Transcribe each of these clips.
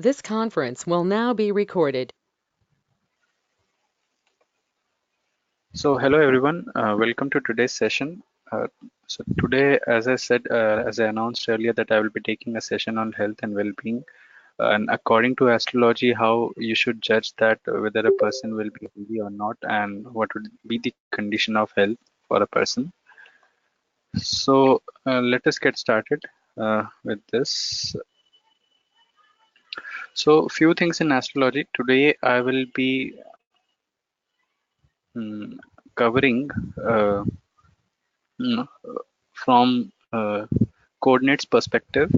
This conference will now be recorded. So hello everyone, welcome to today's session. So today, as I said, as I announced earlier, that I will be taking a session on health and well-being, and according to astrology, how you should judge that whether a person will be healthy or not, and what would be the condition of health for a person. So let us get started with this. So few things in astrology. Today I will be mm, covering uh, mm, from coordinates perspective,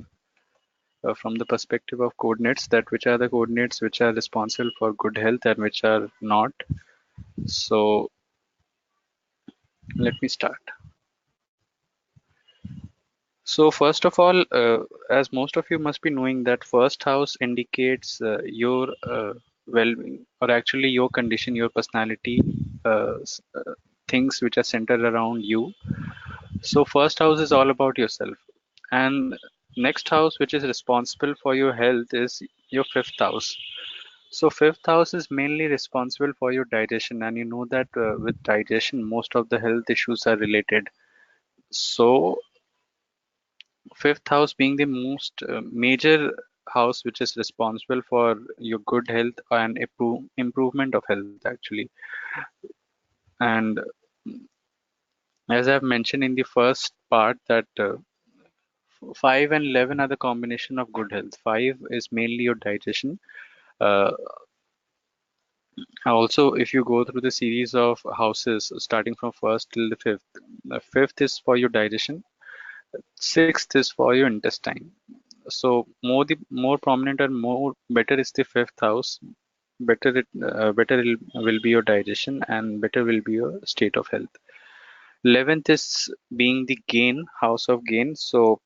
from the perspective of coordinates, that which are the coordinates which are responsible for good health and which are not. So let me start. So first of all, as most of you must be knowing, that first house indicates your well-being, or actually your condition, your personality, things which are centered around you. So first house is all about yourself, and next house which is responsible for your health is your fifth house. So fifth house is mainly responsible for your digestion, and you know that with digestion, most of the health issues are related. So fifth house being the most major house which is responsible for your good health and improvement of health actually. And as I've mentioned in the first part that 5 and 11 are the combination of good health. 5 is mainly your digestion. Uh, Also, if you go through the series of houses starting from first till the fifth, the fifth is for your digestion, sixth is for your intestine. So more prominent and more better is the fifth house. Will be your digestion, and better will be your state of health. 11th is being the gain, house of gain. So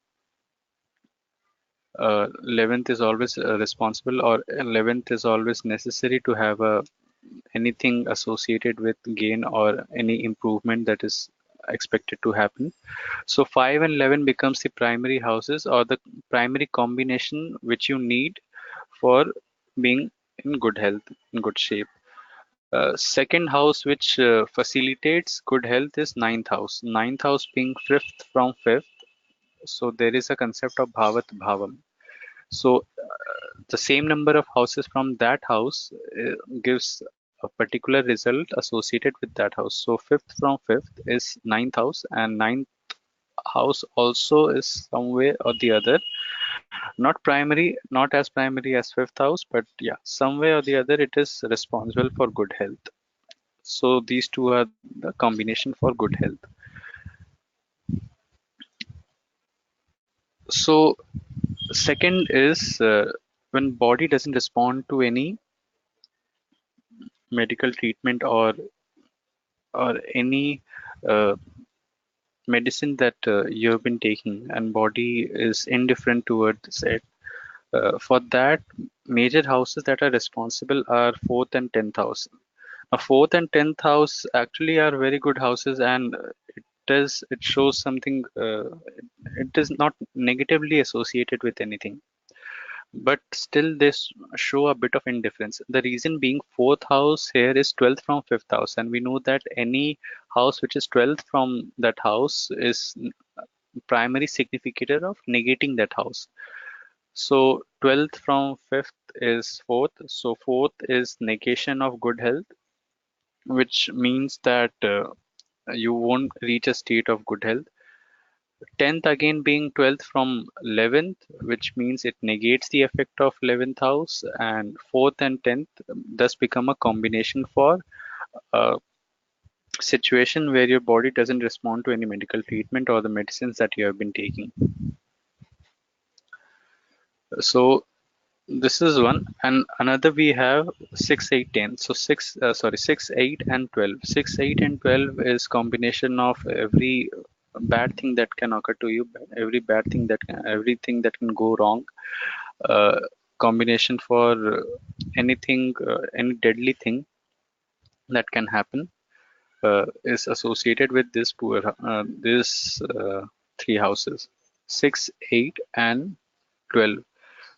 11th is always responsible, or 11th is always necessary to have a anything associated with gain or any improvement that is expected to happen. So 5 and 11 becomes the primary houses, or the primary combination which you need for being in good health, in good shape. Second house which facilitates good health is ninth house. Ninth house being fifth from fifth. So there is a concept of bhavat bhavam. So the same number of houses from that house gives a particular result associated with that house. So fifth from fifth is ninth house, and ninth house also is some way or the other, not primary, not as primary as fifth house, but yeah, some way or the other it is responsible for good health. So these two are the combination for good health. So second is when body doesn't respond to any medical treatment or any uh, medicine that you have been taking, and body is indifferent towards it. For that, major houses that are responsible are fourth and 10th house. Now, fourth and 10th house actually are very good houses, and it shows something. It is not negatively associated with anything, but still this show a bit of indifference. The reason being, fourth house here is 12th from fifth house, and we know that any house which is 12th from that house is primary significator of negating that house. So 12th from fifth is fourth. So fourth is negation of good health, which means that you won't reach a state of good health. 10th again being 12th from 11th, which means it negates the effect of 11th house, and 4th and 10th thus become a combination for a situation where your body doesn't respond to any medical treatment or the medicines that you have been taking. So this is one, and another we have 6, 8, 10. So 6, 8, and 12. 6, 8, and 12 is combination of every bad thing that can occur to you, everything that can go wrong. Combination for any deadly thing that can happen is associated with this three houses, 6, 8, and 12.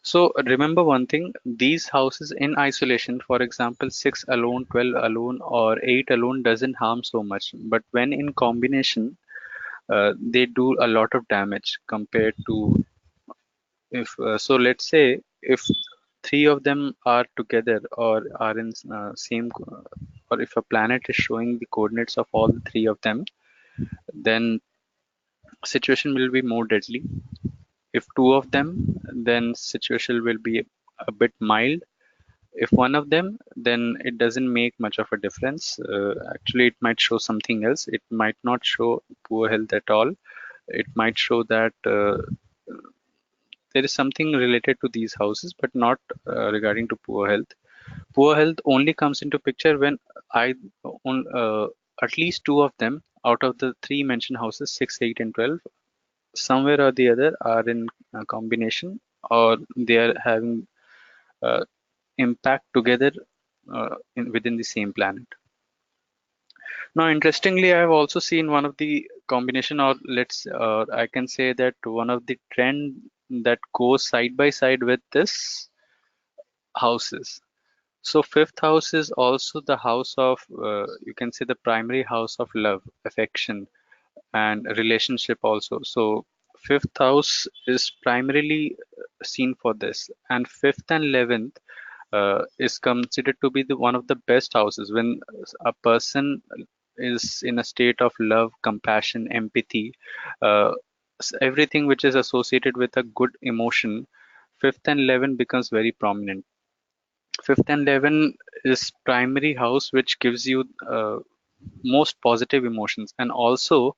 So remember one thing, these houses in isolation, for example, 6 alone, 12 alone, or 8 alone doesn't harm so much. But when in combination, they do a lot of damage compared to if, so let's say if three of them are together or are in or if a planet is showing the coordinates of all the three of them, then situation will be more deadly. If two of them, then situation will be a bit mild. If one of them, then it doesn't make much of a difference. Actually, it might show something else. It might not show poor health at all. It might show that there is something related to these houses, but not regarding to poor health. Poor health only comes into picture when I on at least two of them out of the three mentioned houses, 6, 8, and 12, somewhere or the other are in a combination, or they are having uh, impact together within the same planet. Now, interestingly, I have also seen one of the combination, or I can say that one of the trend that goes side by side with this houses. So fifth house is also the house of, you can say, the primary house of love, affection, and relationship also. So fifth house is primarily seen for this, and fifth and 11th is considered to be the one of the best houses when a person is in a state of love, compassion, empathy, uh, everything which is associated with a good emotion. Fifth and 11 becomes very prominent. Fifth and 11 is primary house which gives you most positive emotions, and also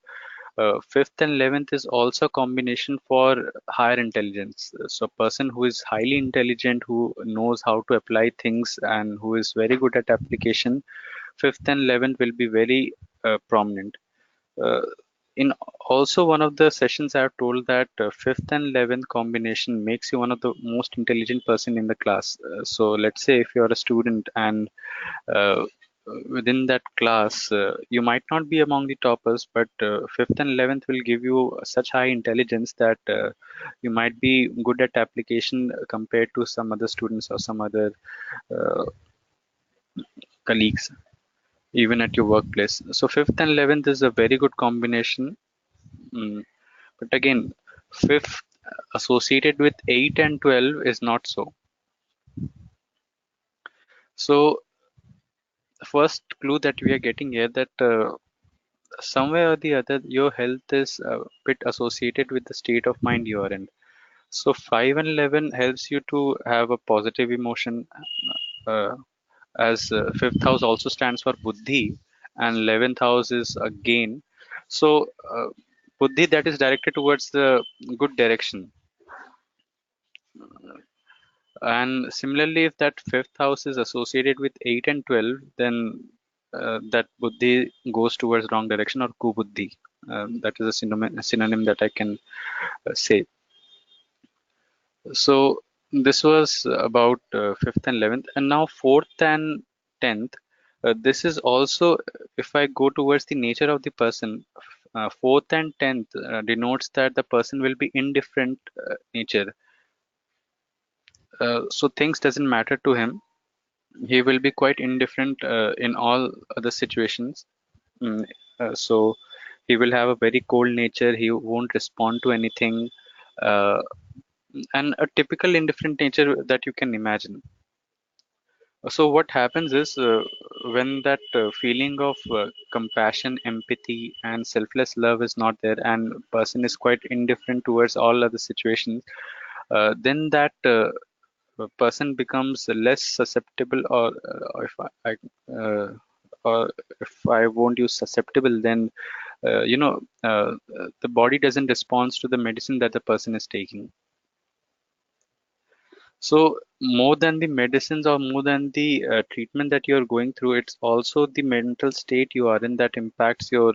fifth and 11th is also a combination for higher intelligence. So, a person who is highly intelligent, who knows how to apply things, and who is very good at application, fifth and 11th will be very prominent. Uh, in also one of the sessions, I have told that fifth and 11th combination makes you one of the most intelligent person in the class. So, let's say if you are a student and uh, within that class, you might not be among the toppers, but fifth and 11th will give you such high intelligence that you might be good at application compared to some other students or some other uh, colleagues, even at your workplace. So fifth and 11th is a very good combination. Mm, but again, fifth associated with 8 and 12 is not so. So the first clue that we are getting here that somewhere or the other your health is a bit associated with the state of mind you are in. So 5 and 11 helps you to have a positive emotion, uh, as fifth house also stands for buddhi and 11th house is a gain. So buddhi, that is directed towards the good direction. And similarly, if that fifth house is associated with 8 and 12, then that buddhi goes towards wrong direction or kubuddhi. That is a synonym that I can say. So this was about fifth and 11th, and now fourth and 10th. This is also, if I go towards the nature of the person, fourth and 10th denotes that the person will be indifferent nature. So things doesn't matter to him. He will be quite indifferent in all other situations. Mm, so he will have a very cold nature. He won't respond to anything. Uh, and a typical indifferent nature that you can imagine. So what happens is when that feeling of compassion, empathy, and selfless love is not there, and person is quite indifferent towards all other situations, then that person becomes less susceptible, or uh, or if I won't use susceptible, then the body doesn't respond to the medicine that the person is taking. So more than the medicines or more than the treatment that you're going through, it's also the mental state you are in that impacts your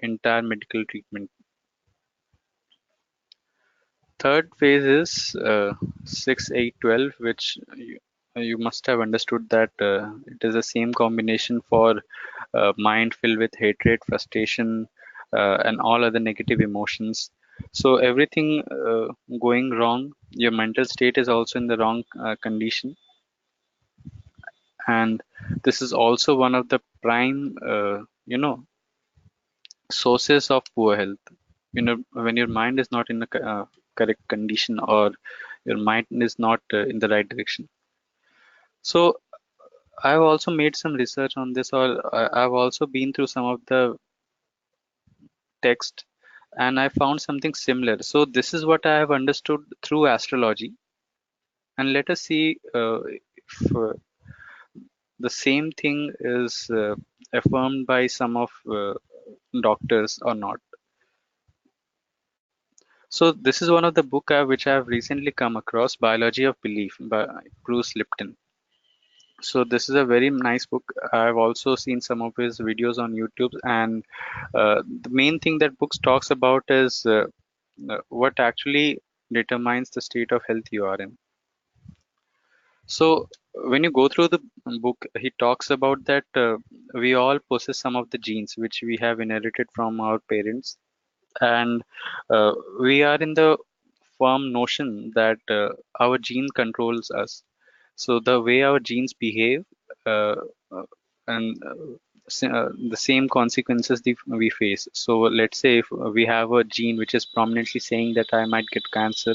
entire medical treatment. Third phase is 6, 8, 12, which you must have understood that it is the same combination for mind filled with hatred, frustration, and all other negative emotions. So everything going wrong, your mental state is also in the wrong condition, and this is also one of the prime, sources of poor health. When your mind is not in the correct condition, or your mind is not in the right direction. So I've also made some research on this, or I've also been through some of the text, and I found something similar. So this is what I have understood through astrology, and let us see if the same thing is affirmed by some of doctors or not. So this is one of the book which I have recently come across, Biology of Belief by Bruce Lipton. So this is a very nice book. I've also seen some of his videos on YouTube, and the main thing that books talks about is what actually determines the state of health you are in. So when you go through the book, he talks about that we all possess some of the genes which we have inherited from our parents, and we are in the firm notion that our gene controls us. So the way our genes behave, uh, uh, and the same consequences we face. So let's say if we have a gene which is prominently saying that I might get cancer,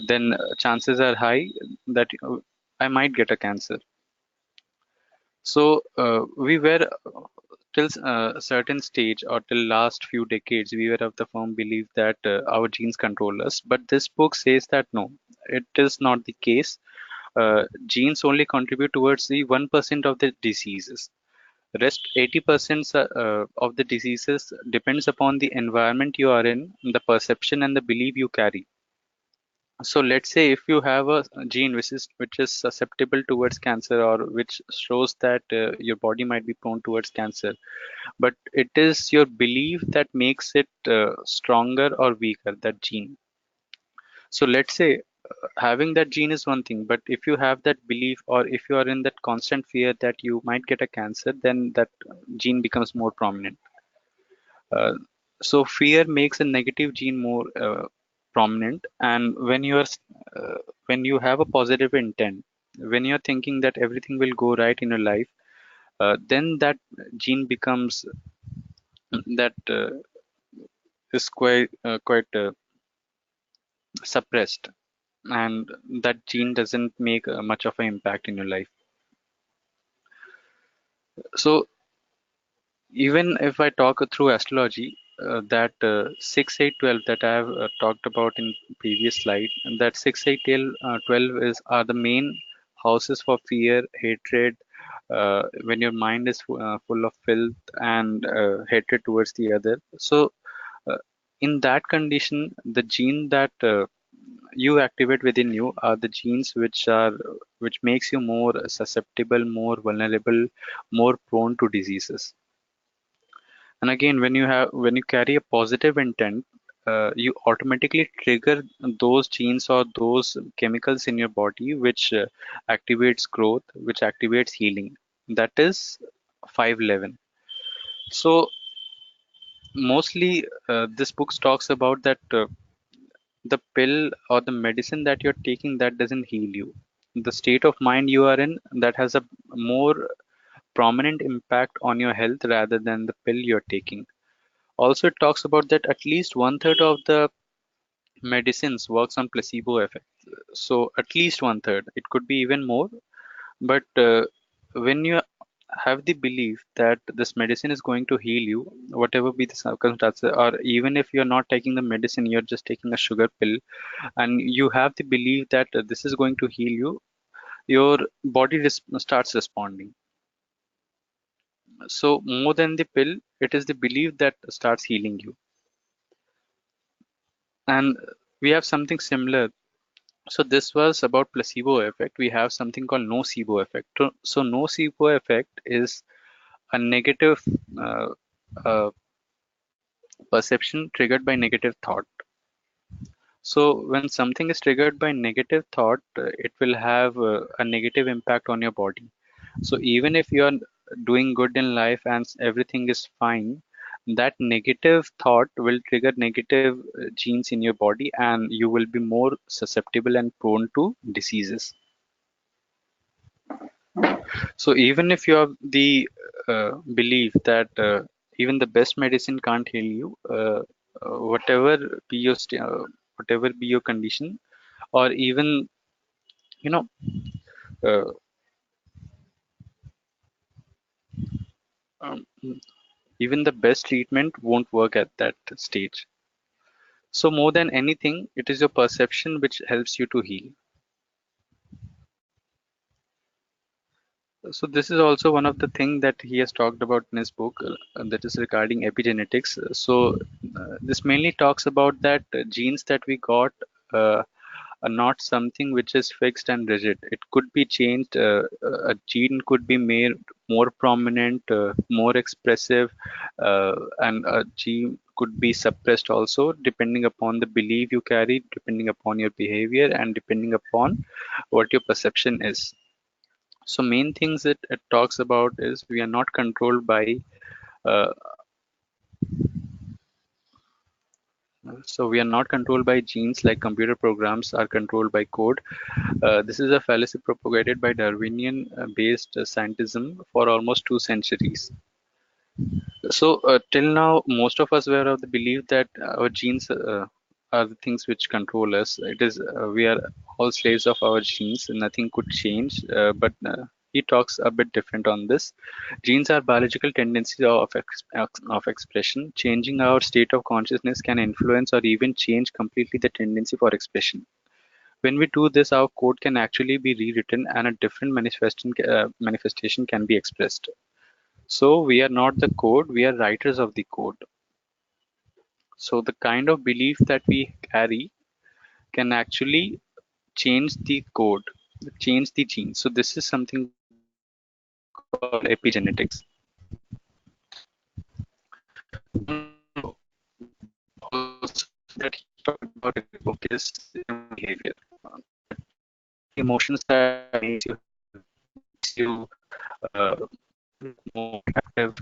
then chances are high that I might get a cancer. So we were till a certain stage, or till last few decades, we were of the firm belief that our genes control us. But this book says that no, it is not the case. Genes only contribute towards the 1% of the diseases. Rest 80% of the diseases depends upon the environment you are in, the perception and the belief you carry. So let's say if you have a gene which is susceptible towards cancer, or which shows that your body might be prone towards cancer, but it is your belief that makes it stronger or weaker, that gene. So let's say having that gene is one thing, but if you have that belief, or if you are in that constant fear that you might get a cancer, then that gene becomes more prominent. Uh, so fear makes a negative gene more prominent, and when you have a positive intent, when you're thinking that everything will go right in your life, then that gene becomes that is quite suppressed, and that gene doesn't make much of an impact in your life. So even if I talk through astrology, that 6 8 12 that I have talked about in previous slide, and that 6 8 12 is are the main houses for fear, hatred, when your mind is full of filth and hatred towards the other. So uh, in that condition, the gene that you activate within you are the genes which makes you more susceptible, more vulnerable, more prone to diseases. And again, when you carry a positive intent, you automatically trigger those genes or those chemicals in your body which activates growth, which activates healing. That is 511. So mostly this book talks about that the pill or the medicine that you're taking, that doesn't heal you. The state of mind you are in, that has a more prominent impact on your health rather than the pill you're taking. Also, it talks about that at least one third of the medicines works on placebo effect. So at least one third. It could be even more. But when you have the belief that this medicine is going to heal you, whatever be the circumstances, or even if you're not taking the medicine, you're just taking a sugar pill, and you have the belief that this is going to heal you, your body starts responding. So more than the pill, it is the belief that starts healing you. And we have something similar. So this was about placebo effect. We have something called nocebo effect. So nocebo effect is a negative uh, uh, perception triggered by negative thought. So when something is triggered by negative thought, it will have a negative impact on your body. So even if you are doing good in life and everything is fine, that negative thought will trigger negative genes in your body, and you will be more susceptible and prone to diseases. So even if you have the belief that even the best medicine can't heal you, whatever be your whatever be your condition, or even you know uh, um, even the best treatment won't work at that stage. So more than anything, it is your perception which helps you to heal. So this is also one of the things that he has talked about in his book, that is regarding epigenetics. So this mainly talks about that genes that we got are not something which is fixed and rigid. It could be changed. A gene could be made more prominent, more expressive, and a gene could be suppressed also, depending upon the belief you carry, depending upon your behavior, and depending upon what your perception is. So main things it talks about is we are not controlled by uh, genes like computer programs are controlled by code. This is a fallacy propagated by Darwinian based scientism for almost 2 centuries. So till now, most of us were of the belief that our genes are the things which control us. It is we are all slaves of our genes. Nothing could change. But he talks a bit different on this. Genes are biological tendencies of expression. Changing our state of consciousness can influence or even change completely the tendency for expression. When we do this, our code can actually be rewritten, and a different manifestation can be expressed. So we are not the code, we are writers of the code. So the kind of belief that we carry can actually change the code, change the gene. So this is something called epigenetics. Also that he talked about in the book is behavior. Emotions that makes you uh, more active,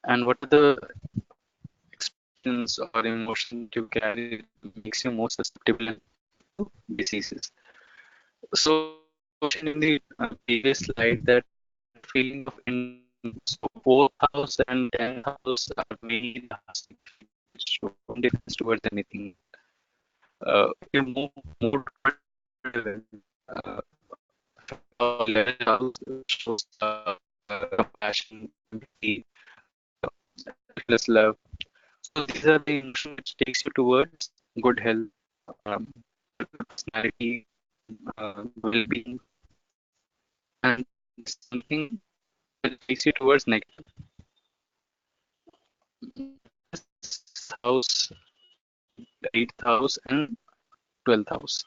and what are the expressions or emotions you carry makes you more susceptible to diseases. So mentioned in the previous slide that feeling of independence. So fourth house and 10th house are mainly the houses which show indifference towards anything. If you move more towards uh, 11th house shows compassion, empathy, selfless love. So these are the emotions which takes you towards good health, um, personality, well-being, and something which takes you towards negative house, 8th house, and 12th house.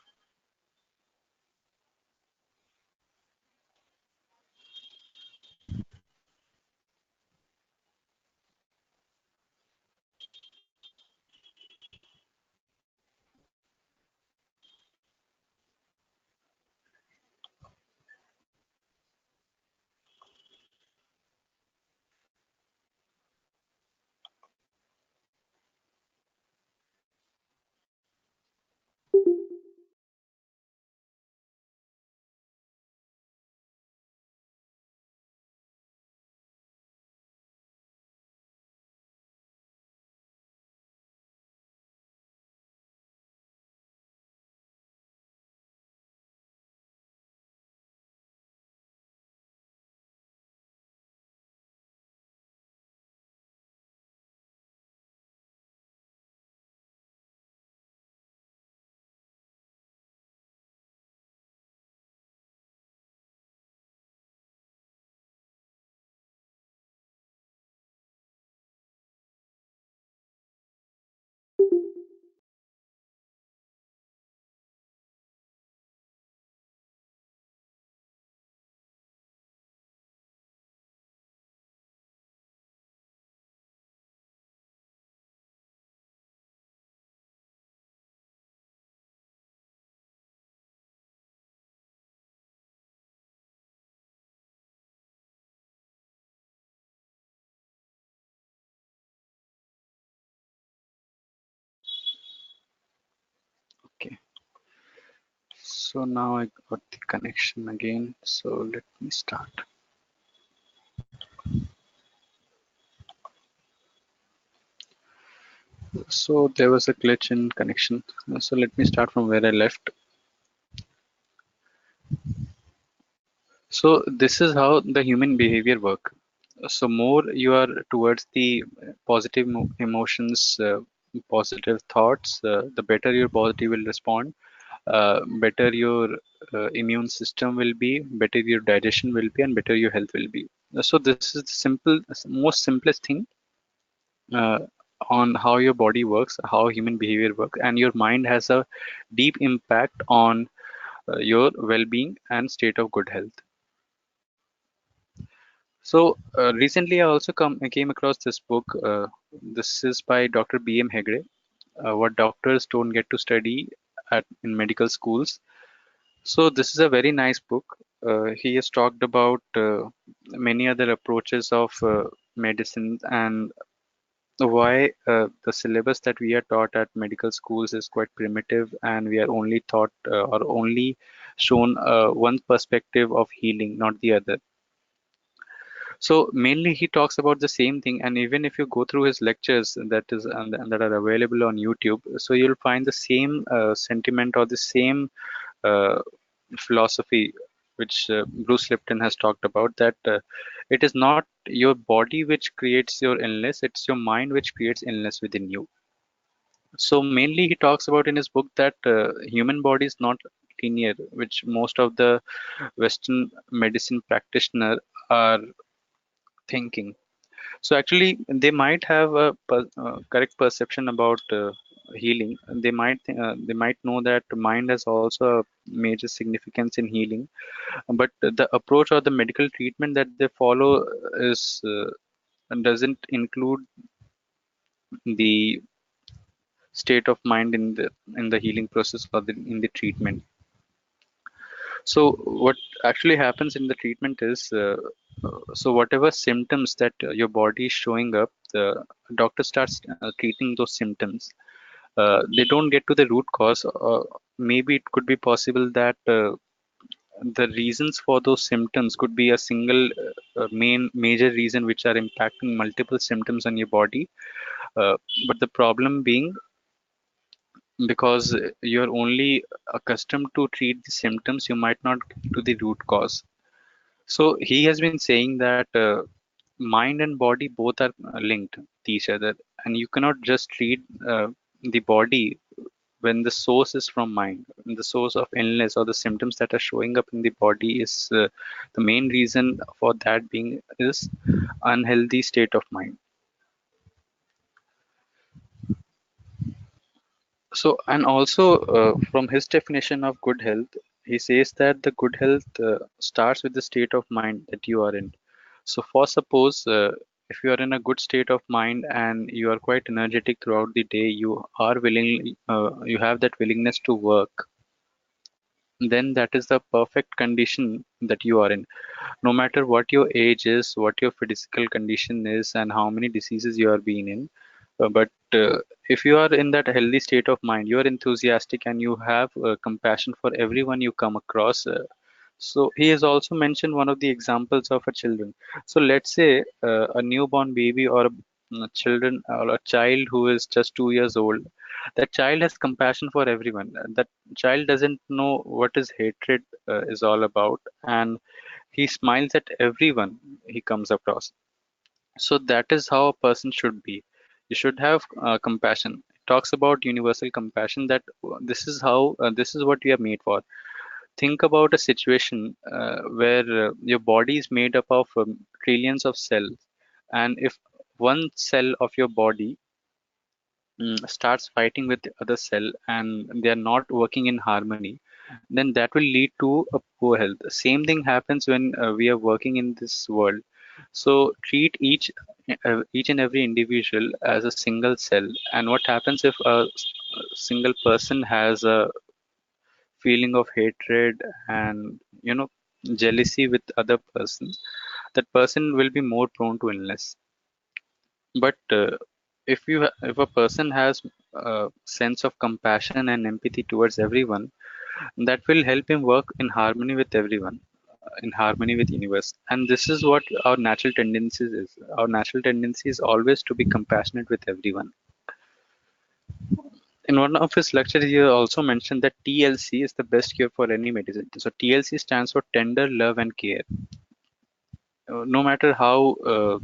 So now I got the connection again. So let me start. So there was a glitch in connection. So let me start from where I left. So this is how the human behavior work. So more you are towards the positive emotions, positive thoughts, the better your body will respond, better your immune system will be, better your digestion will be, and better your health will be. So this is the most simplest thing uh, on how your body works, how human behavior works, and your mind has a deep impact on your well-being and state of good health. So recently, I also came across this book. This is by Dr. B.M. Hegde. What doctors don't get to study at in medical schools. So this is a very nice book. He has talked about many other approaches of medicine and why the syllabus that we are taught at medical schools is quite primitive, and we are only taught or only shown one perspective of healing, not the other. So mainly he talks about the same thing, and even if you go through his lectures and that are available on YouTube, so you'll find the same sentiment or the same uh, philosophy which Bruce Lipton has talked about, that it is not your body which creates your illness, it's your mind which creates illness within you. So mainly he talks about in his book that human body is not linear, which most of the Western medicine practitioners are thinking. So actually, they might have a correct perception about healing. They might know that mind has also a major significance in healing, but the approach or the medical treatment that they follow is doesn't include the state of mind in the healing process or in the treatment. So what actually happens in the treatment is, so whatever symptoms that your body is showing up, the doctor starts treating those symptoms. They don't get to the root cause. Maybe it could be possible that the reasons for those symptoms could be a single main major reason which are impacting multiple symptoms on your body. Uh, but the problem being, because you're only accustomed to treat the symptoms, you might not get to the root cause. So he has been saying that mind and body both are linked to each other, and you cannot just treat the body when the source is from mind. When the source of illness or the symptoms that are showing up in the body is the main reason for that being is unhealthy state of mind. So, and also from his definition of good health, he says that the good health starts with the state of mind that you are in. So, for suppose if you are in a good state of mind and you are quite energetic throughout the day, you have that willingness to work, then that is the perfect condition that you are in. No matter what your age is, what your physical condition is, and how many diseases you are being in. But if you are in that healthy state of mind, you are enthusiastic and you have compassion for everyone you come across. So he has also mentioned one of the examples of a children. So let's say a newborn baby or a children or a child who is just 2 years old. That child has compassion for everyone. That child doesn't know what is hatred is all about, and he smiles at everyone he comes across. So that is how a person should be. You should have compassion. It talks about universal compassion, that this is what we are made for. Think about a situation where your body is made up of trillions of cells, and if one cell of your body starts fighting with the other cell and they are not working in harmony, then that will lead to a poor health. Same thing happens when we are working in this world. So treat each and every individual as a single cell. And what happens if a single person has a feeling of hatred and jealousy with other person? That person will be more prone to illness. But if a person has a sense of compassion and empathy towards everyone, that will help him work in harmony with everyone, in harmony with universe. And this is what our natural tendencies is. Our natural tendency is always to be compassionate with everyone. In one of his lectures, he also mentioned that TLC is the best cure for any medicine. So TLC stands for tender love and care. No matter how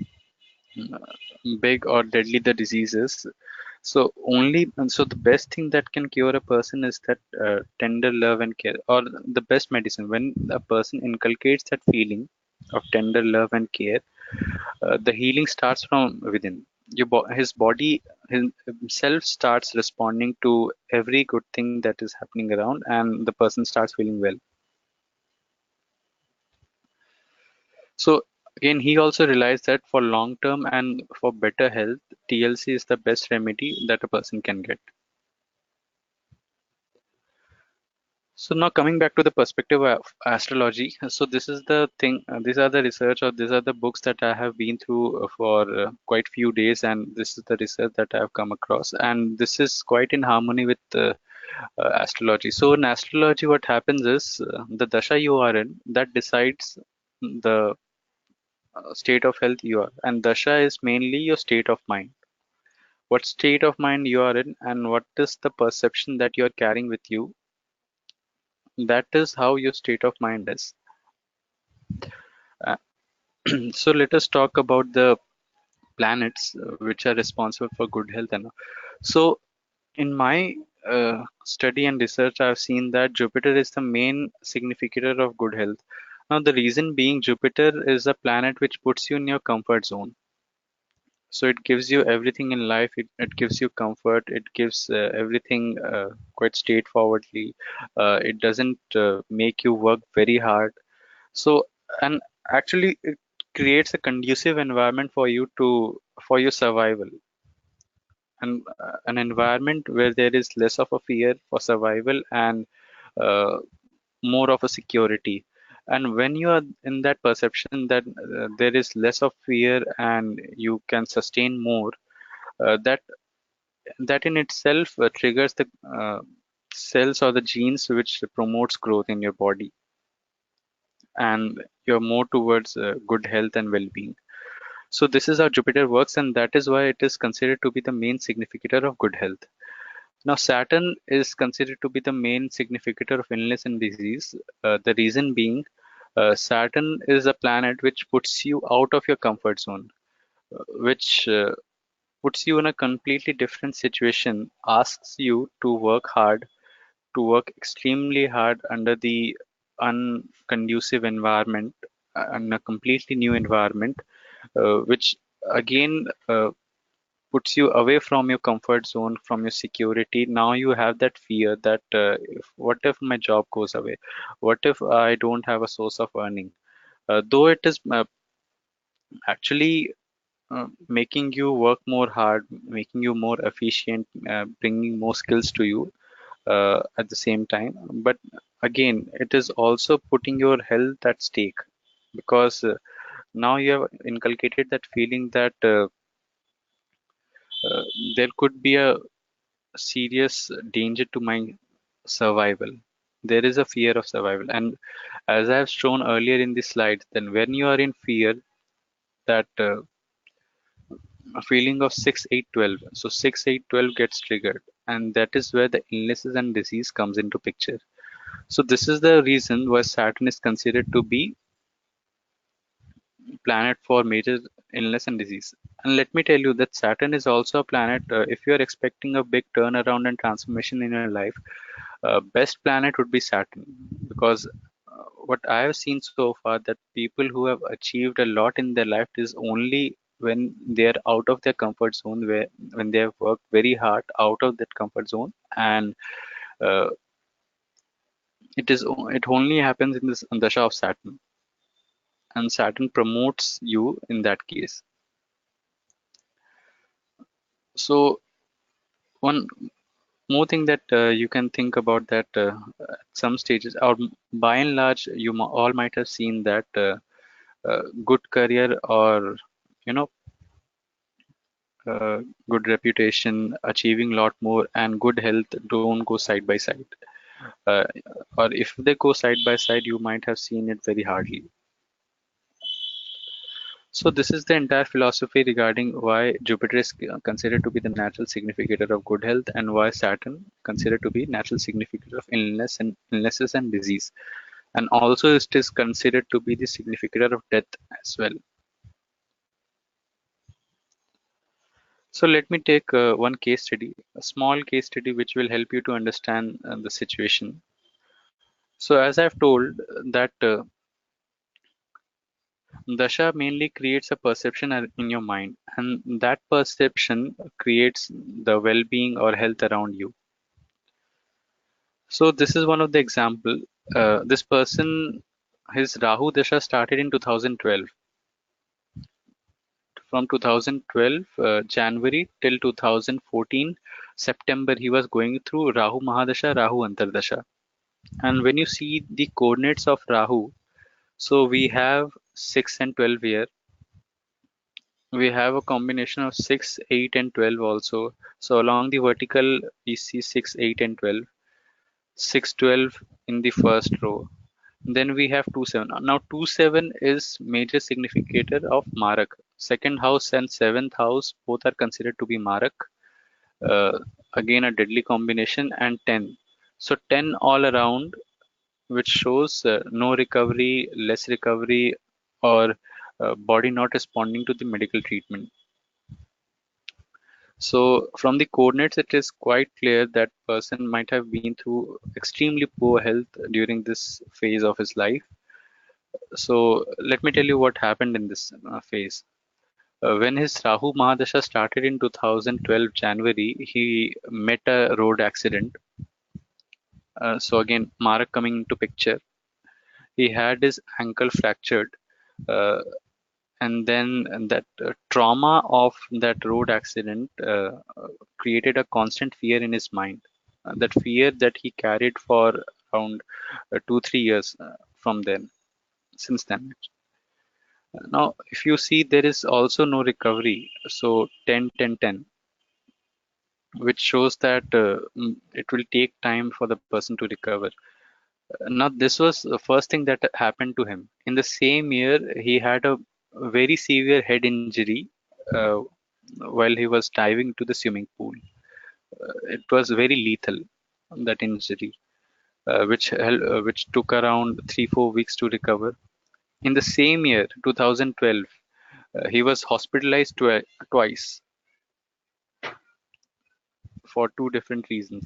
big or deadly the disease is, so the best thing that can cure a person is that tender love and care, or the best medicine. When a person inculcates that feeling of tender love and care, the healing starts from within. His body himself starts responding to every good thing that is happening around, and the person starts feeling well. So again, he also realized that for long term and for better health, TLC is the best remedy that a person can get. So now coming back to the perspective of astrology, so this is the thing, these are the research, or these are the books that I have been through for quite few days, and this is the research that I have come across, and this is quite in harmony with astrology. So in astrology, what happens is the dasha you are in that decides the state of health you are, and dasha is mainly your state of mind. What state of mind you are in, and what is the perception that you are carrying with you, that is how your state of mind is. Uh, so let us talk about the planets which are responsible for good health. And so in my study and research, I've seen that Jupiter is the main significator of good health. Now, the reason being, Jupiter is a planet which puts you in your comfort zone. So it gives you everything in life. It gives you comfort. It gives everything quite straightforwardly. It doesn't make you work very hard. So, and actually, it creates a conducive environment for you to for your survival, and an environment where there is less of a fear for survival and uh, more of a security. And when you are in that perception that there is less of fear and you can sustain more, that in itself triggers the cells or the genes which promotes growth in your body, and you're more towards good health and well-being. So this is how Jupiter works, and that is why it is considered to be the main significator of good health. Now, Saturn is considered to be the main significator of illness and disease. The reason being, Saturn is a planet which puts you out of your comfort zone, which puts you in a completely different situation, asks you to work hard, to work extremely hard under the unconducive environment, in a completely new environment, which again puts you away from your comfort zone, from your security. Now you have that fear that what if my job goes away? What if I don't have a source of earning? Though it is actually making you work more hard, making you more efficient, bringing more skills to you at the same time. But again, it is also putting your health at stake, because now you have inculcated that feeling that uh, there could be a serious danger to my survival. There is a fear of survival. And as I have shown earlier in the slide, then when you are in fear, that a feeling of 6, 8, 12. So 6, 8, 12 gets triggered. And that is where the illnesses and disease comes into picture. So this is the reason why Saturn is considered to be planet for major illness and disease. And let me tell you that Saturn is also a planet. If you are expecting a big turnaround and transformation in your life, best planet would be Saturn, because what I have seen so far, that people who have achieved a lot in their life is only when they are out of their comfort zone, where when they have worked very hard out of that comfort zone, and uh, it only happens in this dasha of Saturn, and Saturn promotes you in that case. So one more thing that you can think about, that at some stages, or by and large, you all might have seen that good career, or you know good reputation, achieving a lot more, and good health don't go side by side. uh, or if they go side by side, you might have seen it very hardly. So this is the entire philosophy regarding why Jupiter is considered to be the natural significator of good health, and why Saturn considered to be natural significator of illnesses and disease, and also it is considered to be the significator of death as well. So let me take one case study, a small case study which will help you to understand the situation. So as I've told that Dasha mainly creates a perception in your mind, and that perception creates the well-being or health around you. So this is one of the example. This person, his Rahu Dasha started in 2012. From 2012 January till 2014 September, he was going through Rahu Mahadasha, Rahu Antardasha. And when you see the coordinates of Rahu, so we have 6 and 12 here. We have a combination of 6, 8, and 12 also. So along the vertical, we see 6, 8, and 12. 6, 12 in the first row. Then we have 2, 7. Now 2, 7 is major significator of Marak. Second house and seventh house both are considered to be Marak. Uh, Again a deadly combination, and 10. So 10 all around, which shows no recovery, less recovery, or body not responding to the medical treatment. So from the coordinates, it is quite clear that person might have been through extremely poor health during this phase of his life. So let me tell you what happened in this phase. When his Rahu Mahadasha started in 2012 January, he met a road accident. So again, Marak coming into picture. He had his ankle fractured. Uh, and then that trauma of that road accident created a constant fear in his mind, that fear that he carried for around 2 3 years from then since then. Now if you see, there is also no recovery, so 10 10 10, which shows that it will take time for the person to recover. Now this was the first thing that happened to him. In the same year, he had a very severe head injury uh, while he was diving to the swimming pool. It was very lethal, that injury, which took around 3 4 weeks to recover. In the same year, 2012, he was hospitalized twice for two different reasons.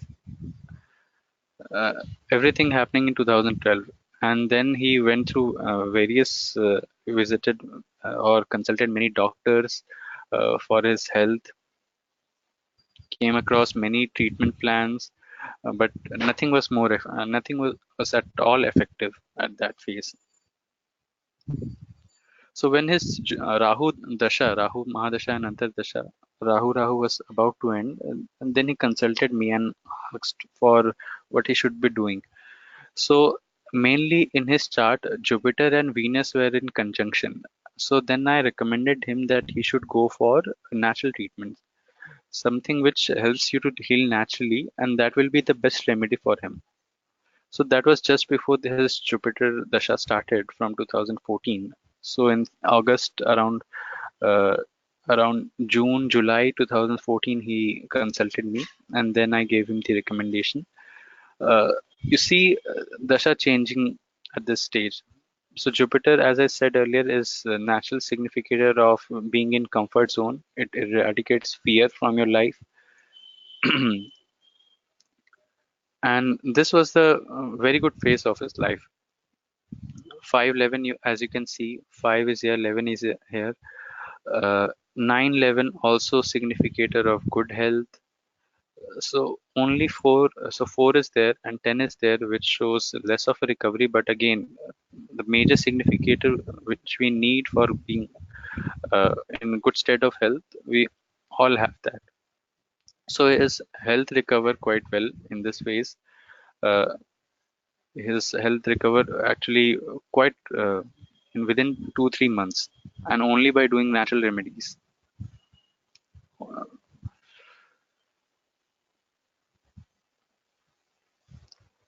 uh, Everything happening in 2012, and then he went through various visited or consulted many doctors for his health, came across many treatment plans, but nothing was at all effective at that phase. So when his Rahu Dasha, Rahu Mahadasha and Antardasha, Rahu was about to end, and then he consulted me and asked for what he should be doing. So mainly in his chart, Jupiter and Venus were in conjunction. So then I recommended him that he should go for natural treatments, something which helps you to heal naturally, and that will be the best remedy for him. So that was just before his Jupiter Dasha started from 2014. So in August, uh, around June, July 2014, he consulted me, and then I gave him the recommendation. uh, you see Dasha changing at this stage. So Jupiter, as I said earlier, is a natural significator of being in comfort zone. It eradicates fear from your life. And this was the very good phase of his life. 511, as you can see, 5 is here, 11 is here. 911 also significator of good health. So only four, so 4 is there and 10 is there, which shows less of a recovery. But again, the major significator which we need for being in good state of health, we all have that. So his health recovered quite well in this phase. Uh, his health recovered actually quite in within 2 3 months, and only by doing natural remedies.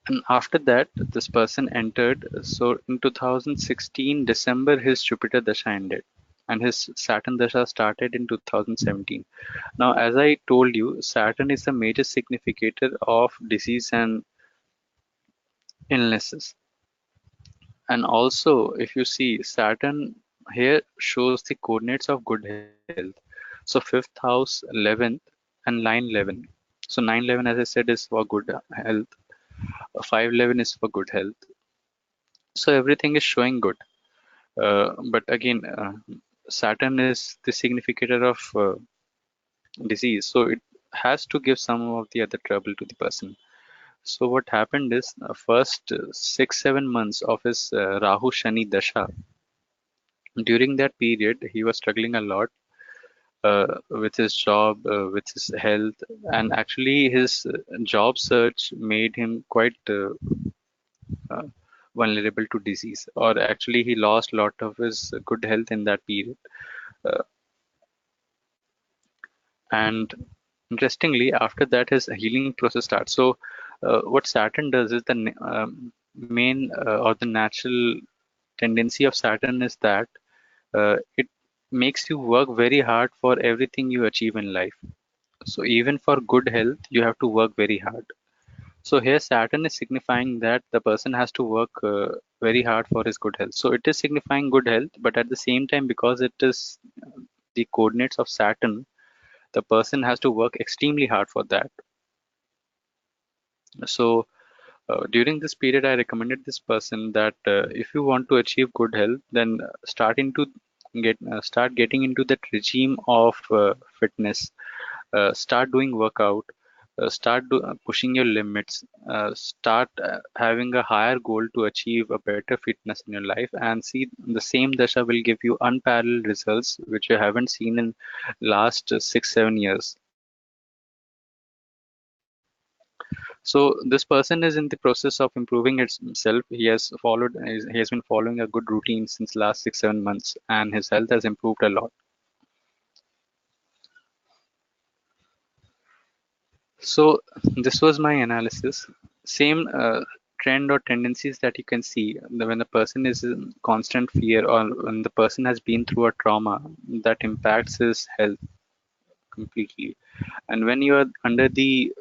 And after that, this person entered. So in 2016 December, his Jupiter Dasha ended, and his Saturn Dasha started in 2017. Now, as I told you, Saturn is a major significator of disease and illnesses. And also, if you see, Saturn here shows the coordinates of good health. So fifth house, 11th, and line 11. So 911, as I said, is for good health. 511 is for good health. So everything is showing good. But again, Saturn is the significator of disease, so it has to give some of the other trouble to the person. So what happened is, first 6 7 months of his Rahu Shani Dasha, during that period he was struggling a lot with his job, with his health, and actually his job search made him quite uh, vulnerable to disease, or actually he lost a lot of his good health in that period. Uh, and interestingly, after that his healing process starts. So what Saturn does is, the main or the natural tendency of Saturn is that it makes you work very hard for everything you achieve in life. So even for good health, you have to work very hard. So here Saturn is signifying that the person has to work very hard for his good health. So it is signifying good health, but at the same time, because it is the coordinates of Saturn, the person has to work extremely hard for that. So during this period, I recommended this person that if you want to achieve good health, then start getting into that regime of fitness. Start doing workout. Pushing your limits. Start having a higher goal to achieve a better fitness in your life, and see the same dasha will give you unparalleled results which you haven't seen in last 6 7 years. So this person is in the process of improving himself. He has been following a good routine since last 6 7 months, and his health has improved a lot. So this was my analysis. Same trend or tendencies that you can see when the person is in constant fear, or when the person has been through a trauma that impacts his health completely. And when you are under the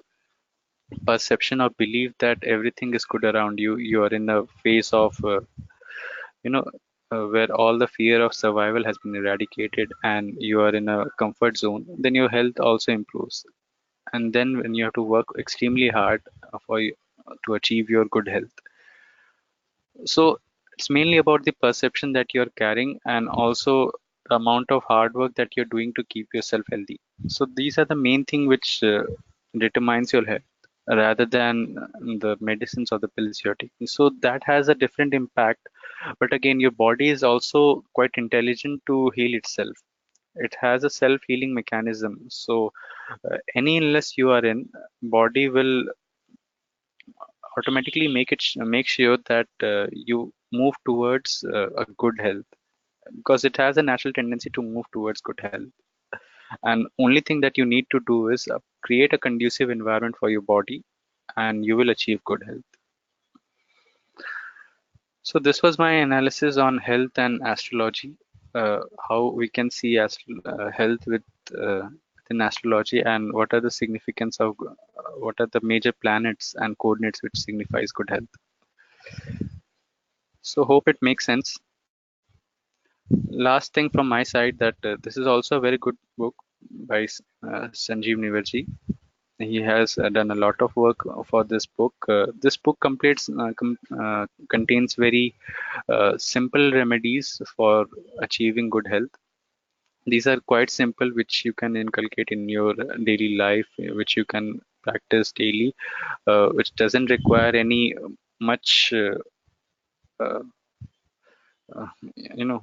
perception or belief that everything is good around you, you are in a phase of you know where all the fear of survival has been eradicated and you are in a comfort zone, then your health also improves. And then when you have to work extremely hard to achieve your good health. So it's mainly about the perception that you're carrying, and also the amount of hard work that you're doing to keep yourself healthy. So these are the main thing which determines your health, rather than the medicines or the pills you're taking. So that has a different impact. But again, your body is also quite intelligent to heal itself. It has a self-healing mechanism. So any illness you are in, body will automatically make sure that you move towards a good health, because it has a natural tendency to move towards good health. And only thing that you need to do is create a conducive environment for your body, and you will achieve good health. So this was my analysis on health and astrology, how we can see health within astrology, and what are the significance of what are the major planets and coordinates which signifies good health. So hope it makes sense. Last thing from my side, that this is also a very good book by Sanjeev Niverji. He has done a lot of work for this book. This book contains very simple remedies for achieving good health. These are quite simple, which you can inculcate in your daily life, which you can practice daily, which doesn't require any much, uh, uh, you know,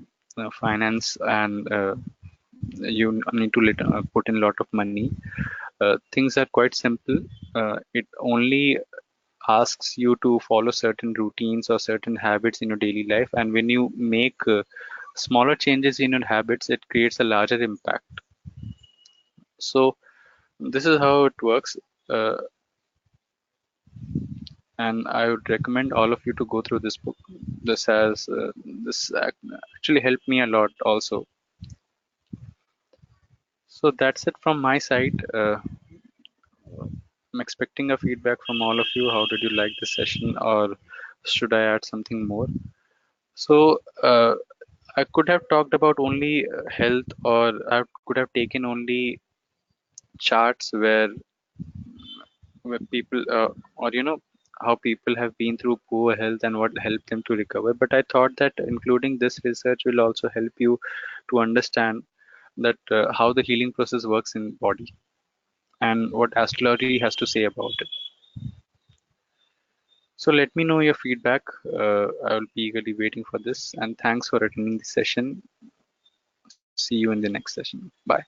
finance, and you need to put in a lot of money. Things are quite simple. It only asks you to follow certain routines or certain habits in your daily life, and when you make smaller changes in your habits, it creates a larger impact. So this is how it works. Uh, and I would recommend all of you to go through this book. This actually helped me a lot also. So that's it from my side. I'm expecting a feedback from all of you. How did you like the session, or should I add something more? So I could have talked about only health, or I could have taken only charts where people or how people have been through poor health and what helped them to recover. But I thought that including this research will also help you to understand that how the healing process works in body and what astrology has to say about it. So let me know your feedback. I will be eagerly waiting for this, and thanks for attending the session. See you in the next session. Bye.